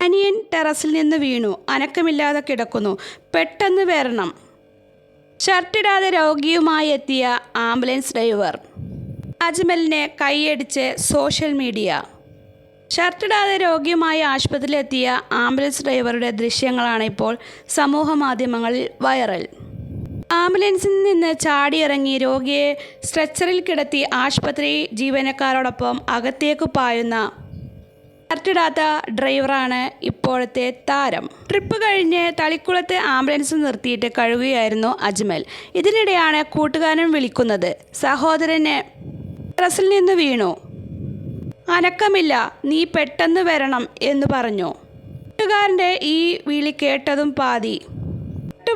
അനിയൻ ടെറസിൽ നിന്ന് വീണു. അനക്കമില്ലാതെ കിടക്കുന്നു. പെട്ടെന്ന് വരണം. ഷർട്ടിടാതെ രോഗിയുമായി എത്തിയ ആംബുലൻസ് ഡ്രൈവർ. അജ്മലിനെ കൈയടിച്ച് സോഷ്യൽ മീഡിയ. ഷർട്ടിടാതെ രോഗിയുമായി ആശുപത്രിയിലെത്തിയ ആംബുലൻസ് ഡ്രൈവറുടെ ദൃശ്യങ്ങളാണ് ഇപ്പോൾ സമൂഹ മാധ്യമങ്ങളിൽ വൈറൽ. ആംബുലൻസിൽ നിന്ന് ചാടിയിറങ്ങി രോഗിയെ സ്ട്രെച്ചറിൽ കിടത്തി ആശുപത്രി ജീവനക്കാരോടൊപ്പം അകത്തേക്ക് പായുന്ന ഷർട്ടിടാത്ത ഡ്രൈവറാണ് ഇപ്പോഴത്തെ താരം. ട്രിപ്പ് കഴിഞ്ഞ് തളിക്കുളത്ത് ആംബുലൻസ് നിർത്തിയിട്ട് കഴുകുകയായിരുന്നു അജ്മൽ. ഇതിനിടെയാണ് കൂട്ടുകാരൻ വിളിക്കുന്നത്. സഹോദരന് ടെറസിൽ നിന്ന് വീണു. അനക്കമില്ല, നീ പെട്ടെന്ന് വരണം എന്ന് പറഞ്ഞു. കൂട്ടുകാരൻ്റെ ഈ വിളി കേട്ടതും പാതി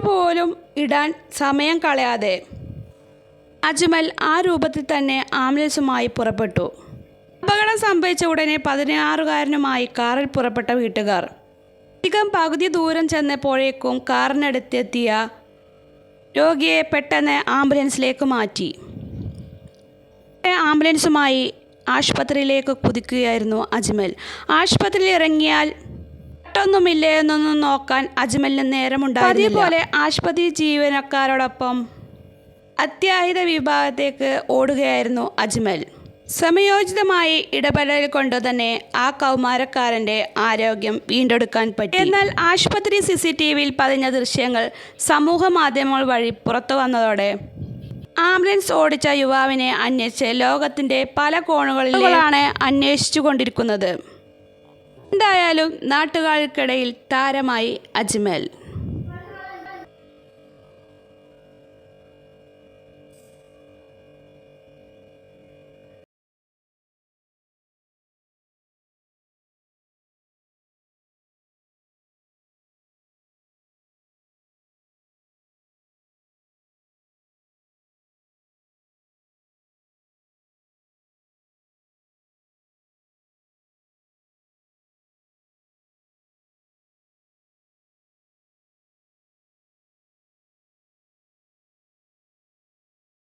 പോലും ഇടാൻ സമയം കളയാതെ അജ്മൽ ആ രൂപത്തിൽ തന്നെ ആംബുലൻസുമായി പുറപ്പെട്ടു. അപകടം സംഭവിച്ച ഉടനെ 16-കാരനുമായി കാറിൽ പുറപ്പെട്ട വീട്ടുകാർ അധികം പകുതി ദൂരം ചെന്നപ്പോഴേക്കും കാറിനടുത്തെത്തിയ രോഗിയെ പെട്ടെന്ന് ആംബുലൻസിലേക്ക് മാറ്റി. ആംബുലൻസുമായി ആശുപത്രിയിലേക്ക് കുതിക്കുകയായിരുന്നു അജ്മൽ. ആശുപത്രിയിൽ ഇറങ്ങിയാൽ ഒന്നുമില്ലേ എന്നൊന്നും നോക്കാൻ അജ്മലിന് നേരമുണ്ടായിരുന്നില്ല. അതേപോലെ ആശുപത്രി ജീവനക്കാരോടൊപ്പം അത്യാഹിത വിഭാഗത്തേക്ക് ഓടുകയായിരുന്നു അജ്മൽ. സമയോചിതമായി ഇടപെടൽ കൊണ്ട് തന്നെ ആ കൗമാരക്കാരൻ്റെ ആരോഗ്യം വീണ്ടെടുക്കാൻ പറ്റി. എന്നാൽ ആശുപത്രി CCTVയിൽ പതിഞ്ഞ ദൃശ്യങ്ങൾ സമൂഹ മാധ്യമങ്ങൾ വഴി പുറത്തു വന്നതോടെ ആംബുലൻസ് ഓടിച്ച യുവാവിനെ അന്വേഷിച്ച് ലോകത്തിൻ്റെ പല കോണുകളിലാണ് അന്വേഷിച്ചു കൊണ്ടിരിക്കുന്നത്. എന്തായാലും നാട്ടുകാർക്കിടയിൽ താരമായി അജ്മൽ.